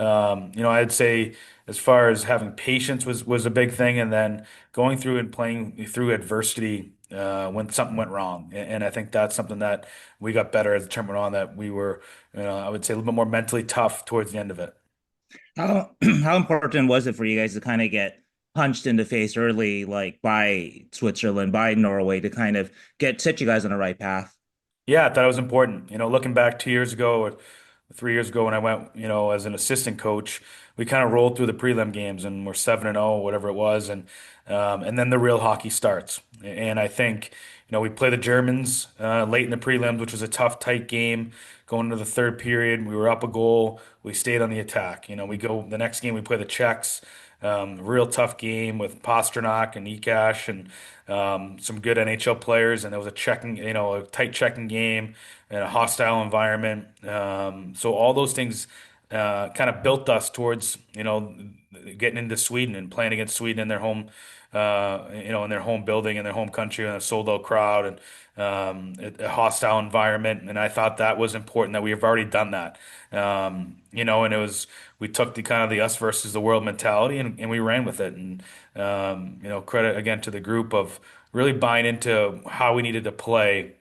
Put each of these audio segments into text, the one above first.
I'd say as far as having patience was a big thing, and then going through and playing through adversity when something went wrong. And I think that's something that we got better as the term went on. That we were, I would say, a little bit more mentally tough towards the end of it. How how important was it for you guys to kind of get punched in the face early, like by Switzerland, by Norway, to kind of get set you guys on the right path? Yeah, I thought it was important. Looking back 2 years ago or 3 years ago when I went, as an assistant coach, we kind of rolled through the prelim games and we're 7-0, whatever it was, and then the real hockey starts. And I think, we play the Germans late in the prelims, which was a tough, tight game. Going into the third period, we were up a goal. We stayed on the attack. We go the next game, we play the Czechs. Real tough game with Pasternak and Ekash and some good NHL players, and it was a tight checking game in a hostile environment. So all those things kind of built us towards, getting into Sweden and playing against Sweden in their home, in their home building, in their home country, and a sold out crowd and a hostile environment. And I thought that was important that we have already done that. And we took the kind of the us versus the world mentality and we ran with it. And, credit again to the group of really buying into how we needed to play,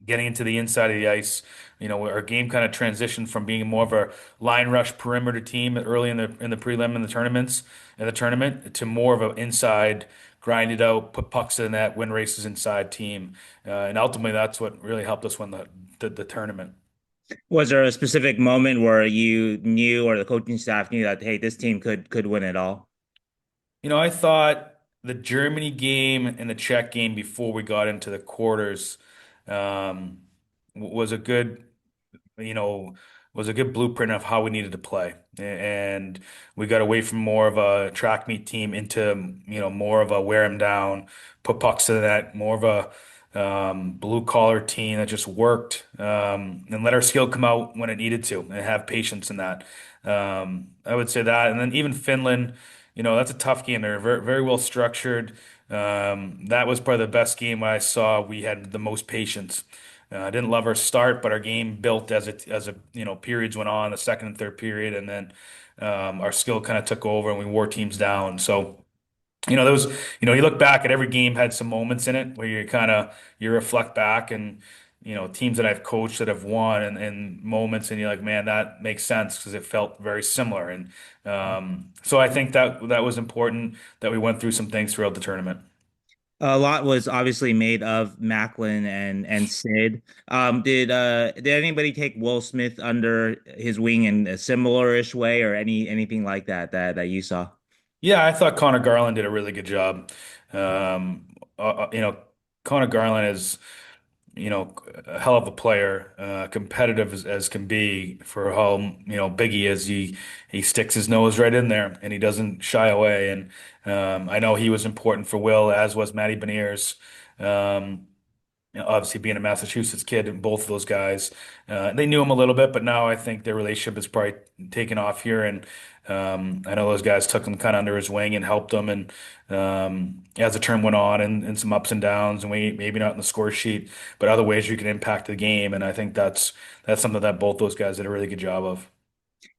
getting into the inside of the ice. Our game kind of transitioned from being more of a line rush perimeter team early in the prelim and the tournament to more of an inside, grind it out, put pucks in the net, win races inside team. And ultimately, that's what really helped us win the tournament. Was there a specific moment where you knew or the coaching staff knew that, hey, this team could win it all? I thought the Germany game and the Czech game before we got into the quarters um, was a good you know, was a good blueprint of how we needed to play. And we got away from more of a track meet team into, more of a wear them down, put pucks to the net, more of a blue collar team that just worked and let our skill come out when it needed to and have patience in that. I would say that. And then even Finland, that's a tough game. They're very, very well structured. That was probably the best game I saw. We had the most patience. I didn't love our start, but our game built as periods went on, the second and third period, and then our skill kind of took over and we wore teams down. So, those, you look back at every game had some moments in it where you reflect back and, teams that I've coached that have won and moments and you're like, man, that makes sense because it felt very similar. And so I think that was important that we went through some things throughout the tournament. A lot was obviously made of Macklin and Sid. Did anybody take Will Smith under his wing in a similar-ish way or anything like that you saw? Yeah, I thought Connor Garland did a really good job. Um, uh, uh, you know, Connor Garland is, a hell of a player, competitive as can be for how, big he is. He sticks his nose right in there and he doesn't shy away. And I know he was important for Will, as was Matty Beniers. Um, obviously being a Massachusetts kid, and both of those guys, they knew him a little bit, but now I think their relationship is probably taken off here. And I know those guys took him kind of under his wing and helped him. And as the term went on, and some ups and downs, and we maybe not in the score sheet, but other ways you can impact the game. And I think that's something that both those guys did a really good job of.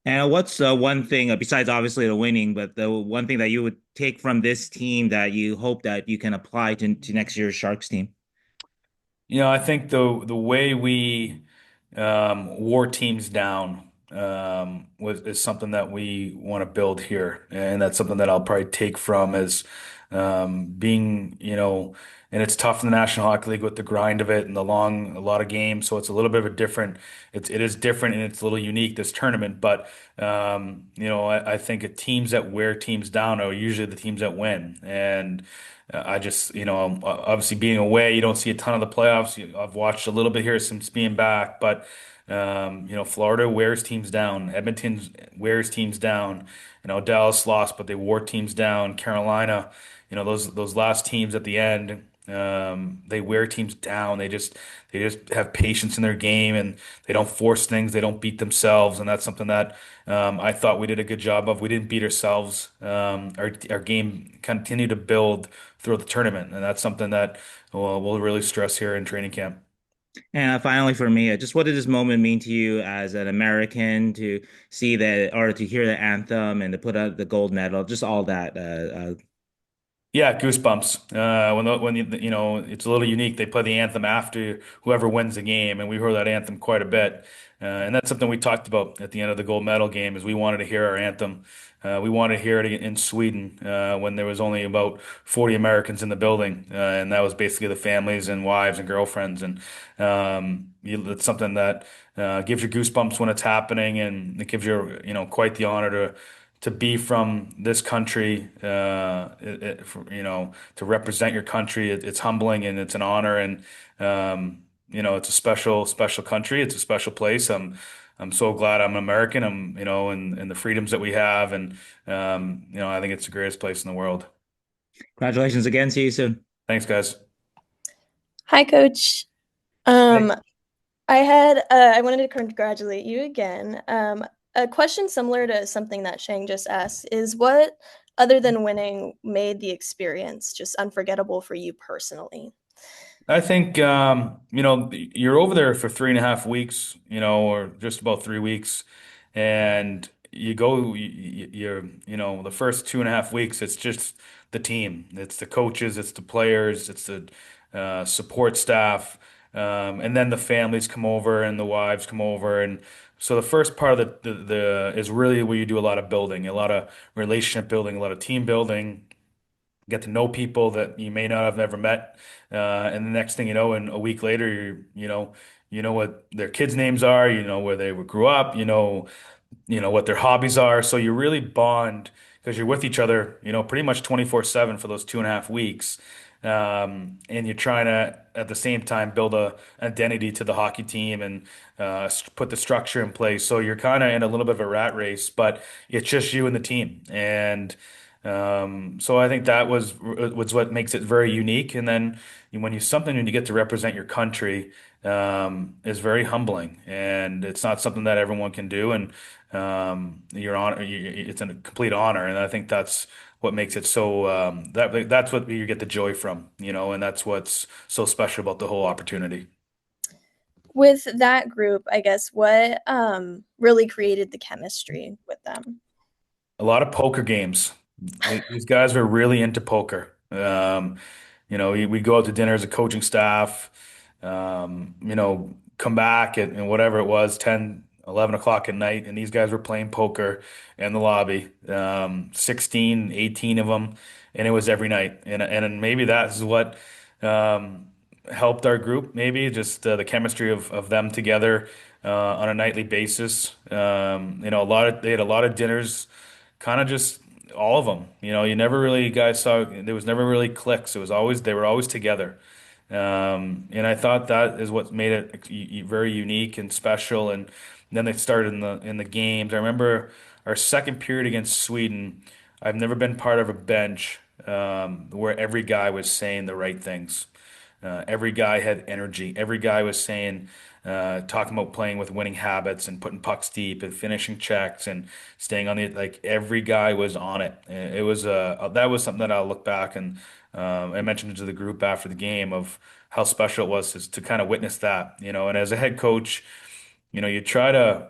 And what's one thing besides obviously the winning, but the one thing that you would take from this team that you hope that you can apply to next year's Sharks team? I think the way we wore teams down was is something that we want to build here, and that's something that I'll probably take from as being, and it's tough in the National Hockey League with the grind of it and a lot of games, so it's a little bit of a different. It is different and it's a little unique this tournament, but I think teams that wear teams down are usually the teams that win, and. I just, obviously being away, you don't see a ton of the playoffs. I've watched a little bit here since being back, but Florida wears teams down. Edmonton wears teams down. Dallas lost, but they wore teams down. Carolina, those last teams at the end, they wear teams down. They just have patience in their game and they don't force things. They don't beat themselves, and that's something that I thought we did a good job of. We didn't beat ourselves. Our game continued to build throughout the tournament, and that's something that we'll really stress here in training camp. And finally, for me, just what did this moment mean to you as an American to see that or to hear the anthem and to put out the gold medal, just all that? Yeah, goosebumps. When you know it's a little unique. They play the anthem after whoever wins the game, and we heard that anthem quite a bit. And that's something we talked about at the end of the gold medal game. Is we wanted to hear our anthem. We wanted to hear it in Sweden when there was only about 40 Americans in the building, and that was basically the families and wives and girlfriends. And it's something that gives you goosebumps when it's happening, and it gives you quite the honor to be from this country, to represent your country. It's humbling and it's an honor, and it's a special, special country. It's a special place. I'm so glad I'm American. And the freedoms that we have, and I think it's the greatest place in the world. Congratulations again. See you soon. Thanks, guys. Hi, Coach. Hey. Um, I wanted to congratulate you again. A question similar to something that Shang just asked is what, other than winning, made the experience just unforgettable for you personally? I think you're over there for 3.5 weeks, or just about 3 weeks, and you go. You're the first 2.5 weeks. It's just the team. It's the coaches. It's the players. It's the support staff, and then the families come over and the wives come over, and so the first part of the is really where you do a lot of building, a lot of relationship building, a lot of team building, get to know people that you may not have never met. And the next thing you know, and a week later, you know what their kids' names are, you know where they grew up, you know what their hobbies are. So you really bond because you're with each other, pretty much 24/7 for those 2.5 weeks. And you're trying to, at the same time, build a identity to the hockey team and put the structure in place. So you're kind of in a little bit of a rat race, but it's just you and the team. And so I think that was what makes it very unique. And then when you get to represent your country, is very humbling, and it's not something that everyone can do. And it's a complete honor, and I think that's what makes it so. That's what you get the joy from, and that's what's so special about the whole opportunity. With that group, I guess what really created the chemistry with them? A lot of poker games. These guys were really into poker. We go out to dinner as a coaching staff, come back and whatever it was, 10, 11 o'clock at night, and these guys were playing poker in the lobby, 16, 18 of them, and it was every night. And maybe that's what helped our group, maybe just the chemistry of them together on a nightly basis. They had a lot of dinners, kind of just all of them. You never really guys saw there was never really cliques. They were always together. And I thought that is what made it very unique and special. And then they started in the games. I remember our second period against Sweden. I've never been part of a bench where every guy was saying the right things. Every guy had energy. Every guy was saying, talking about playing with winning habits and putting pucks deep and finishing checks and staying on the, like every guy was on it. It was that was something that I'll look back and I mentioned it to the group after the game of how special it was to kind of witness that, and as a head coach, you try to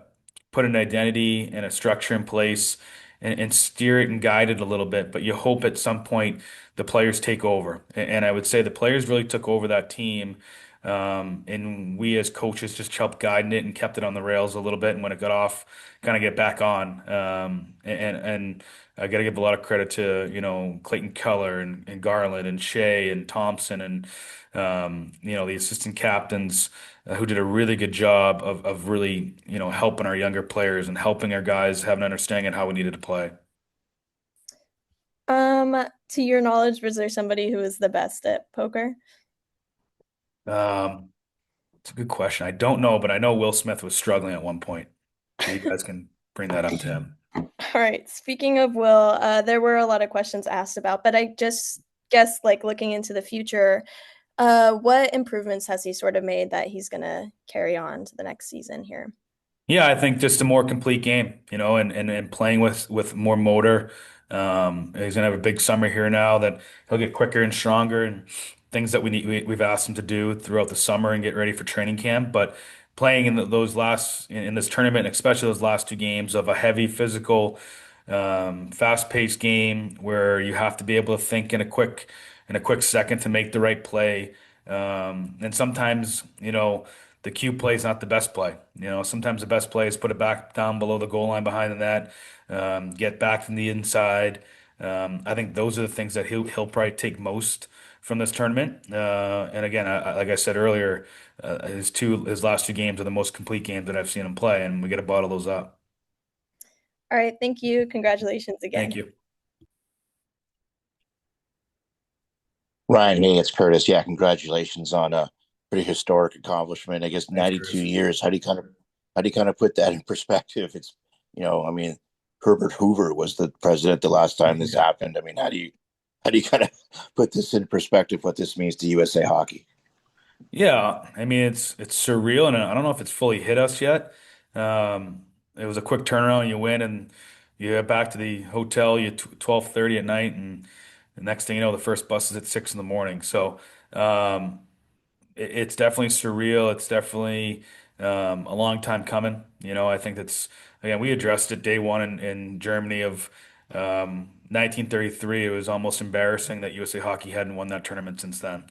put an identity and a structure in place and steer it and guide it a little bit, but you hope at some point the players take over. And I would say the players really took over that team. And we as coaches just helped guiding it and kept it on the rails a little bit. And when it got off, kind of get back on. And I got to give a lot of credit to, Clayton Keller and Garland and Shea and Thompson and, the assistant captains who did a really good job of really, helping our younger players and helping our guys have an understanding of how we needed to play. To your knowledge, was there somebody who was the best at poker? Um, it's a good question. I don't know, but I know Will Smith was struggling at one point. So you guys can bring that up to him. All right. Speaking of Will, there were a lot of questions asked about, but I just guess like looking into the future, what improvements has he sort of made that he's gonna carry on to the next season here? Yeah, I think just a more complete game, and playing with more motor. He's gonna have a big summer here now that he'll get quicker and stronger, and things that we've asked them to do throughout the summer and get ready for training camp. But playing in in this tournament, especially those last two games of a heavy physical, fast-paced game where you have to be able to think in a quick second to make the right play. And sometimes, the cue play is not the best play. Sometimes the best play is put it back down below the goal line behind the net, get back from the inside. I think those are the things that he'll probably take most from this tournament. And again, like I said earlier, his last two games are the most complete games that I've seen him play, and we got to bottle those up. All right, thank you. Congratulations Thank again. you. Ryan, hey, it's Curtis. Yeah, congratulations on a pretty historic accomplishment. I guess Thanks, 92 Chris. years. How do you kind of put that in perspective? It's I mean, Herbert Hoover was the president the last time this Yeah. happened. I mean, how do you kind of put this in perspective? What this means to USA Hockey? Yeah, I mean it's surreal, and I don't know if it's fully hit us yet. It was a quick turnaround. You win, and you get back to the hotel. You 12:30 at night, and the next thing you know, the first bus is at 6 in the morning. So um, it's definitely surreal. It's definitely a long time coming. I think that's again we addressed it day one in Germany of 1933. It was almost embarrassing that USA Hockey hadn't won that tournament since then.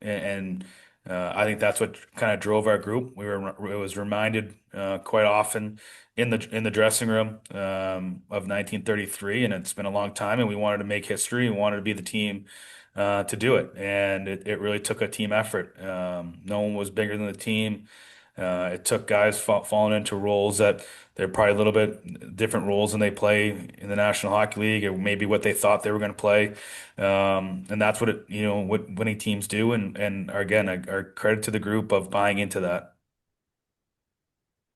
And I think that's what kind of drove our group. It was reminded quite often in the dressing room of 1933, and it's been a long time. And we wanted to make history. We wanted to be the team to do it. And it really took a team effort. No one was bigger than the team. It took guys falling into roles that they're probably a little bit different roles than they play in the National Hockey League, or maybe what they thought they were going to play. And that's what winning teams do. And again, our credit to the group of buying into that.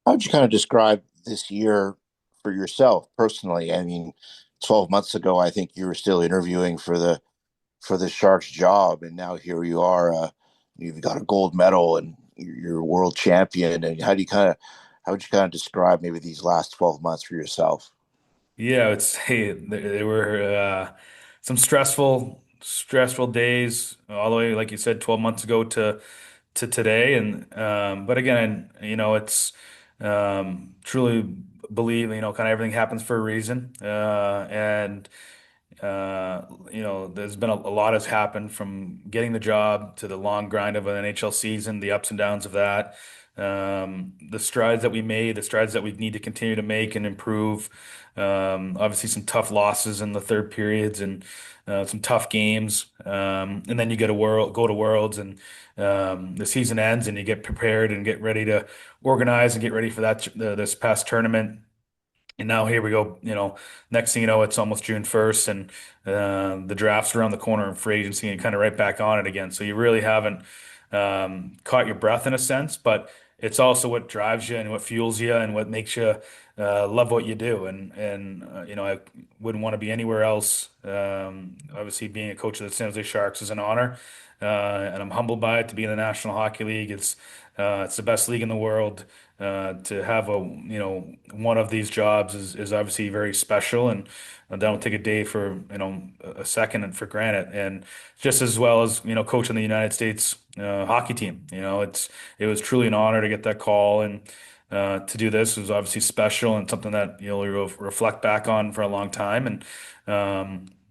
How would you kind of describe this year for yourself personally? I mean, 12 months ago, I think you were still interviewing for the Sharks job, and now here you are. You've got a gold medal, and you're a world champion. And how would you kind of describe maybe these last 12 months for yourself? Yeah, I would say there were some stressful days all the way, like you said, 12 months ago to today. And but again, it's truly believe, kind of everything happens for a reason. And there's been a lot has happened from getting the job to the long grind of an NHL season, the ups and downs of that, the strides that we made, the strides that we need to continue to make and improve. Obviously, some tough losses in the third periods and some tough games. And then you go to Worlds, and the season ends, and you get prepared and get ready to organize and get ready for this past tournament. And now here we go, next thing you know, it's almost June 1st, and the draft's around the corner in free agency, and you're kind of right back on it again. So you really haven't caught your breath in a sense, but it's also what drives you and what fuels you and what makes you love what you do. And I wouldn't want to be anywhere else. Obviously, being a coach of the San Jose Sharks is an honor, and I'm humbled by it to be in the National Hockey League. It's the best league in the world. To have one of these jobs is obviously very special, and I don't take a day for a second and for granted. And just as well as coaching the United States hockey team, it was truly an honor to get that call, and to do this was obviously special and something that you'll reflect back on for a long time. And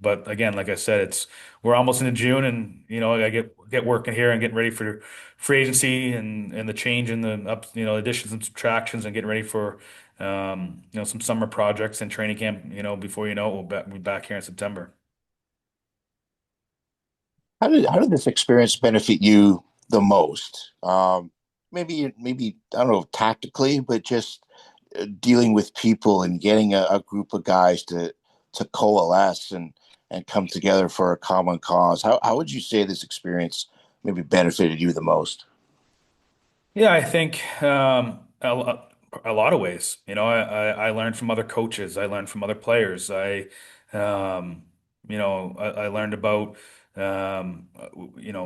but again, like I said, we're almost into June, and I get working here and getting ready for free agency and the change in the up, additions and subtractions, and getting ready for some summer projects and training camp. Before you know it, we'll be back here in September. How did this experience benefit you the most? Maybe I don't know tactically, but just dealing with people and getting a group of guys to coalesce and come together for a common cause. How would you say this experience maybe benefited you the most? Yeah, I think a lot of ways. I learned from other coaches. I learned from other players. Um, I learned about,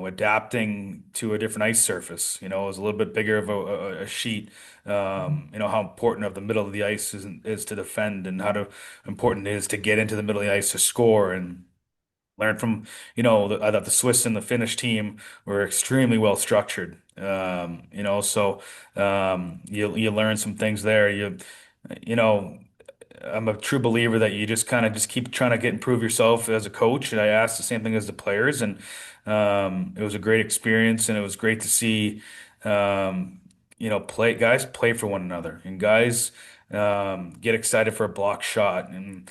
adapting to a different ice surface. It was a little bit bigger of a sheet. How important of the middle of the ice is to defend, and important it is to get into the middle of the ice to score. And Learn from, I thought the Swiss and the Finnish team were extremely well structured. So you learn some things there. You know, I'm a true believer that you just kind of just keep trying to improve yourself as a coach. And I asked the same thing as the players, and it was a great experience, and it was great to see, um, play guys play for one another, and guys get excited for a block shot, and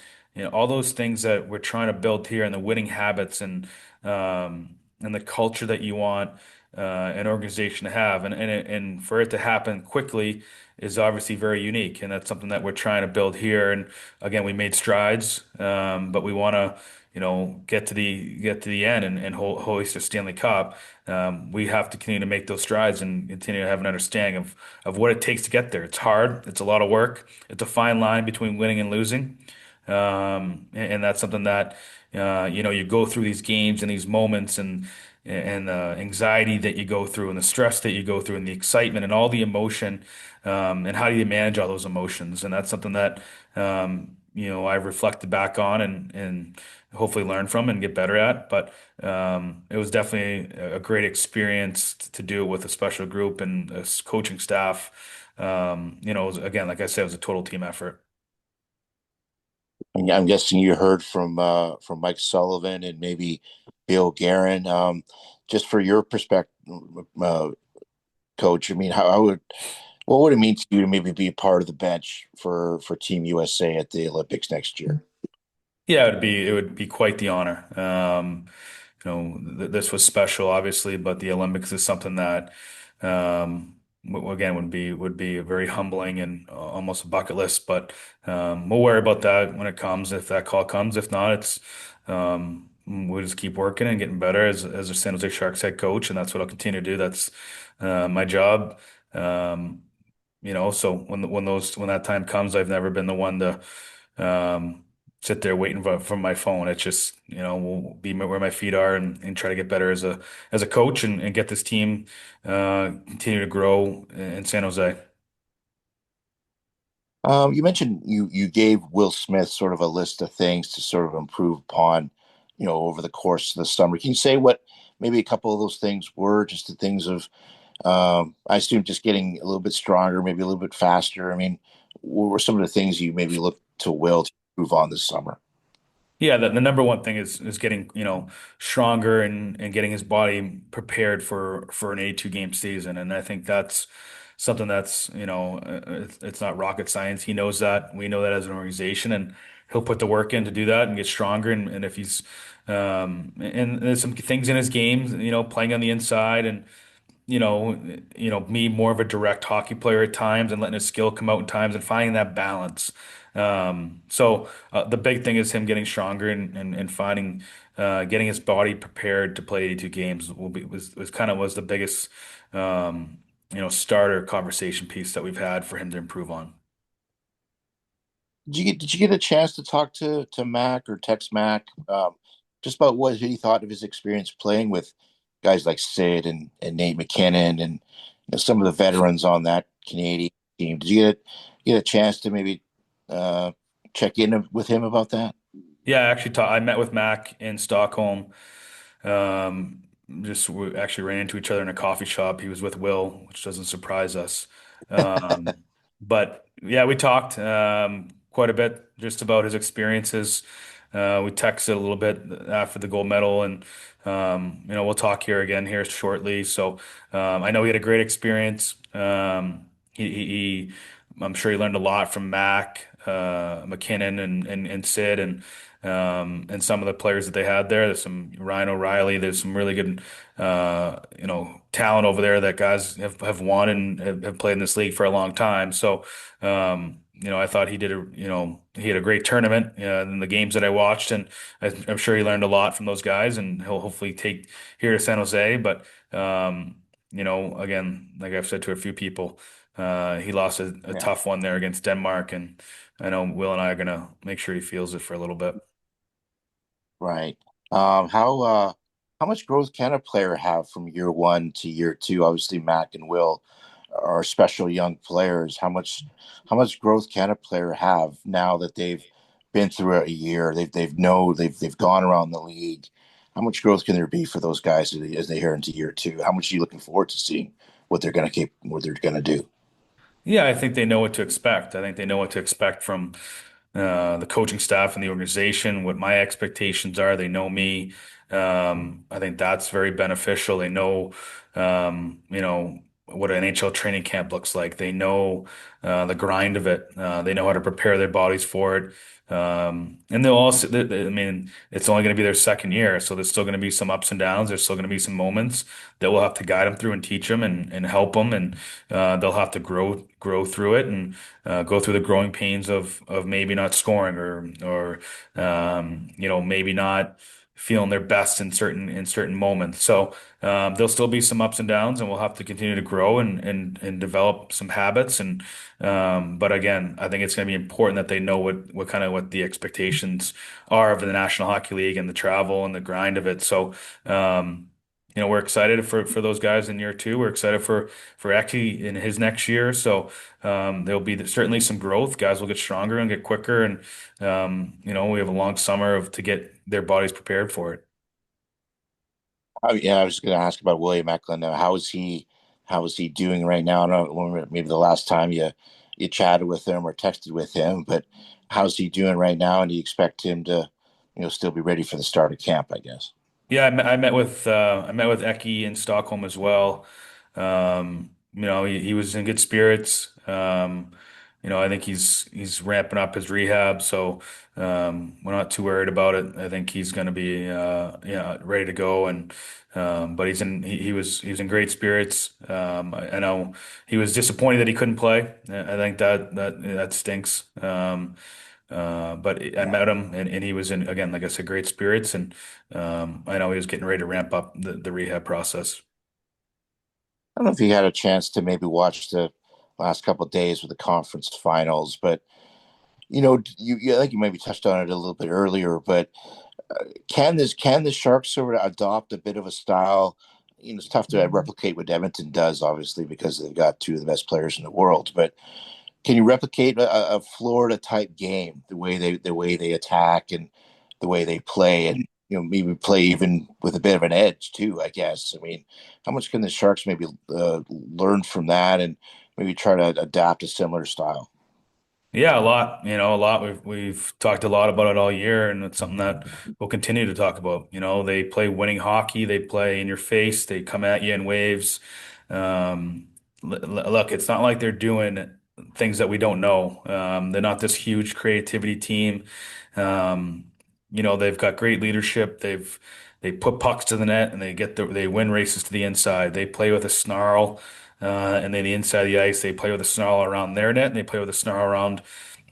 all those things that we're trying to build here, and the winning habits, and the culture that you want an organization to have, and for it to happen quickly is obviously very unique, and that's something that we're trying to build here. And again, we made strides, but we want to, get to the end and hoist a Stanley Cup. We have to continue to make those strides and continue to have an understanding of what it takes to get there. It's hard. It's a lot of work. It's a fine line between winning and losing. And that's something that you go through these games and these moments and the anxiety that you go through and the stress that you go through and the excitement and all the emotion, and how do you manage all those emotions? And that's something that I've reflected back on and hopefully learn from and get better at. But it was definitely a great experience to do it with a special group and a coaching staff. Again, like I said, it was a total team effort. I'm guessing you heard from Mike Sullivan and maybe Bill Guerin. Just for your perspective, uh, Coach. I mean, what would it mean to you to maybe be a part of the bench for Team USA at the Olympics next year? Yeah, it would be quite the honor. This was special, obviously, but the Olympics is something that, again, would be very humbling and almost a bucket list. But we'll worry about that when it comes, if that call comes. If not, we'll just keep working and getting better as a San Jose Sharks head coach, and that's what I'll continue to do. That's my job. Um, so when that time comes, I've never been the one to um, sit there waiting for my phone. It's just, we'll be where my feet are and try to get better as a coach and get this team continue to grow in San Jose. You mentioned you gave Will Smith sort of a list of things to sort of improve upon, over the course of the summer. Can you say what maybe a couple of those things were? Just the things of, I assume, just getting a little bit stronger, maybe a little bit faster. I mean, what were some of the things you maybe looked to Will to improve on this summer? Yeah, the number one thing is getting, stronger and getting his body prepared for an 82 game season. And I think that's something that's, it's not rocket science. He knows that. We know that as an organization, and he'll put the work in to do that and get stronger. And if he's and there's some things in his game, playing on the inside and me more of a direct hockey player at times and letting his skill come out in times and finding that balance. So the big thing is him getting stronger and finding getting his body prepared to play 82 games was the biggest starter conversation piece that we've had for him to improve on. Did you get a chance to talk to Mac or text Mac, just about what he thought of his experience playing with guys like Sid and Nate McKinnon and some of the veterans on that Canadian team? Did you get a chance to maybe uh, check in with him about that? Yeah, I met with Mac in Stockholm. Um, just we actually ran into each other in a coffee shop. He was with Will, which doesn't surprise us. But yeah, we talked quite a bit just about his experiences. We texted a little bit after the gold medal, and we'll talk here again here shortly. So I know he had a great experience. I'm sure he learned a lot from Mac, McKinnon, and Sid, and some of the players that they had there. There's some Ryan O'Reilly. There's some really good, talent over there that guys have won and have played in this league for a long time. So, I thought he had a great tournament in the games that I watched, and I'm sure he learned a lot from those guys, and he'll hopefully take here to San Jose. But, again, like I've said to a few people, he lost a Yeah, tough one there against Denmark, and I know Will and I are gonna make sure he feels it for a little bit. right. How much growth can a player have from year one to year two? Obviously, Mac and Will are special young players. How much growth can a player have now that they've been through a year? They've gone around the league. how much growth can there be for those guys as they head into year two? How much are you looking forward to seeing what they're going to do? Yeah, I think they know what to expect. I think they know what to expect from the coaching staff and the organization, what my expectations are. They know me. I think that's very beneficial. They know, what an NHL training camp looks like. They know the grind of it. They know how to prepare their bodies for it. And they'll also, I mean, it's only going to be their second year, so there's still going to be some ups and downs. There's still going to be some moments that we'll have to guide them through and teach them and help them, and they'll have to grow through it and go through the growing pains of maybe not scoring or maybe not feeling their best in certain moments. So there'll still be some ups and downs, and we'll have to continue to grow and develop some habits. And but again, I think it's going to be important that they know what the expectations are of the National Hockey League and the travel and the grind of it. So. We're excited for those guys in year two. We're excited for Eki in his next year. So there'll be certainly some growth. Guys will get stronger and get quicker, and we have a long summer to get their bodies prepared for it. Yeah, I was going to ask about William Eklund. How is he? How is he doing right now? I don't know, maybe the last time you chatted with him or texted with him, but how's he doing right now? And do you expect him to, still be ready for the start of camp? I guess. Yeah, I met with Eki in Stockholm as well. He was in good spirits. I think he's ramping up his rehab, so we're not too worried about it. I think he's going to be ready to go, and but he was in great spirits. I know he was disappointed that he couldn't play. I think that stinks. But I Yeah. met him, and he was in, again, like I said, great spirits, and I know he was getting ready to ramp up the rehab process. I don't know if you had a chance to maybe watch the last couple of days with the conference finals, but I think you maybe touched on it a little bit earlier, but can the Sharks sort of adopt a bit of a style? It's tough to replicate what Edmonton does, obviously, because they've got two of the best players in the world. But can you replicate a Florida type game, the way they attack and the way they play, and maybe play even with a bit of an edge too? I guess. I mean, how much can the Sharks maybe learn from that and maybe try to adapt a similar style? Yeah, a lot. A lot. We've talked a lot about it all year, and it's something that we'll continue to talk about. They play winning hockey. They play in your face. They come at you in waves. Look, it's not like they're doing things that we don't know. They're not this huge creativity team. They've got great leadership. They put pucks to the net and they win races to the inside. They play with a snarl. And then the inside of the ice, they play with a snarl around their net and they play with a snarl around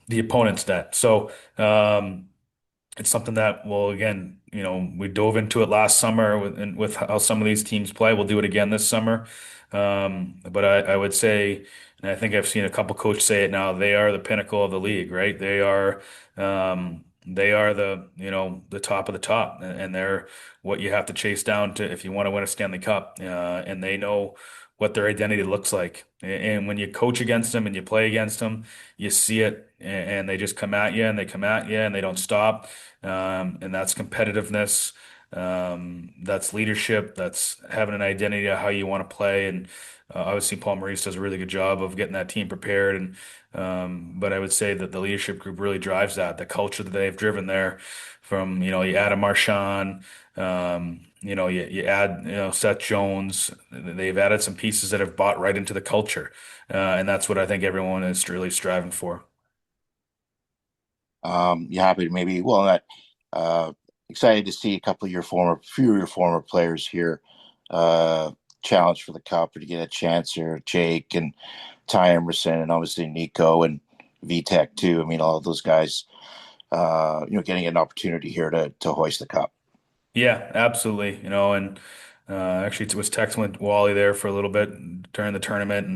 the opponent's net. So it's something that, well, again, we dove into it last summer with how some of these teams play. We'll do it again this summer. But I would say, and I think I've seen a couple coaches say it now, they are the pinnacle of the league, right? They are the top of the top, and they're what you have to chase down to if you want to win a Stanley Cup. And they know what their identity looks like. And when you coach against them and you play against them, you see it, and they just come at you and they come at you and they don't stop. And that's competitiveness. That's leadership. That's having an identity of how you want to play. And obviously, Paul Maurice does a really good job of getting that team prepared. And but I would say that the leadership group really drives that, the culture that they've driven there. From you add a Marchand, you add Seth Jones. They've added some pieces that have bought right into the culture, and that's what I think everyone is really striving for. You happy to maybe well not uh excited to see a couple of few of your former players here challenge for the cup or to get a chance here. Jake and Ty Emerson and obviously Nico and VTech too. I mean, all of those guys getting an opportunity here to hoist the cup. Yeah, absolutely. And actually, it was texting with Wally there for a little bit during the tournament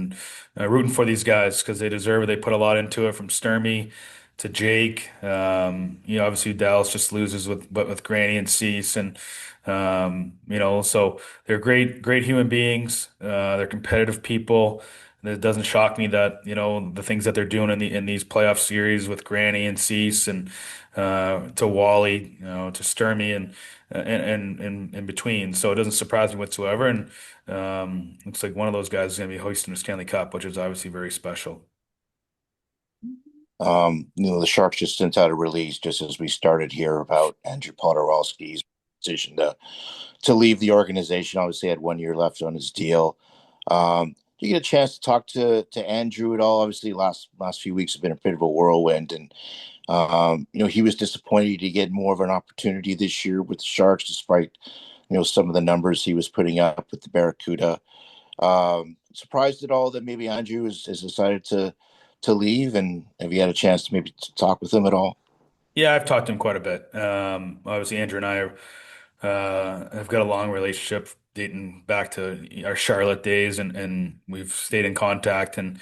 and rooting for these guys because they deserve it. They put a lot into it from Sturmy to Jake. Obviously Dallas just loses with Granny and Cease, and so they're great, great human beings. They're competitive people. it doesn't shock me that, the things that they're doing in these playoff series with Granny and Cease and to Wally, to Sturmy and in between. So it doesn't surprise me whatsoever. And looks like one of those guys is going to be hoisting the Stanley Cup, which is obviously very special. The Sharks just sent out a release just as we started here about Andrew Podorowski's decision to leave the organization. Obviously, had 1 year left on his deal. Do you get a chance to talk to Andrew at all? Obviously, last few weeks have been a bit of a whirlwind, and he was disappointed to get more of an opportunity this year with the Sharks, despite some of the numbers he was putting up with the Barracuda. Surprised at all that maybe Andrew has decided to leave, and have you had a chance to maybe talk with him at all? Yeah, I've talked to him quite a bit. Obviously, Andrew and I have got a long relationship dating back to our Charlotte days, and we've stayed in contact. And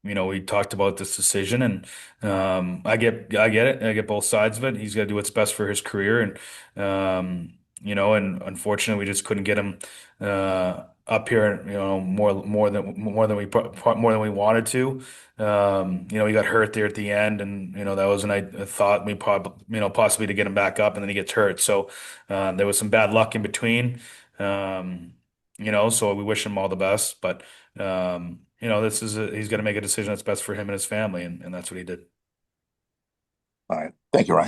we talked about this decision, and I get it. I get both sides of it. He's got to do what's best for his career, and unfortunately, we just couldn't get him up here, more than we wanted to. He got hurt there at the end, and that was a thought we possibly to get him back up, and then he gets hurt. So there was some bad luck in between. So we wish him all the best, but he's got to make a decision that's best for him and his family, and that's what he did. All right. Thank you, Ryan.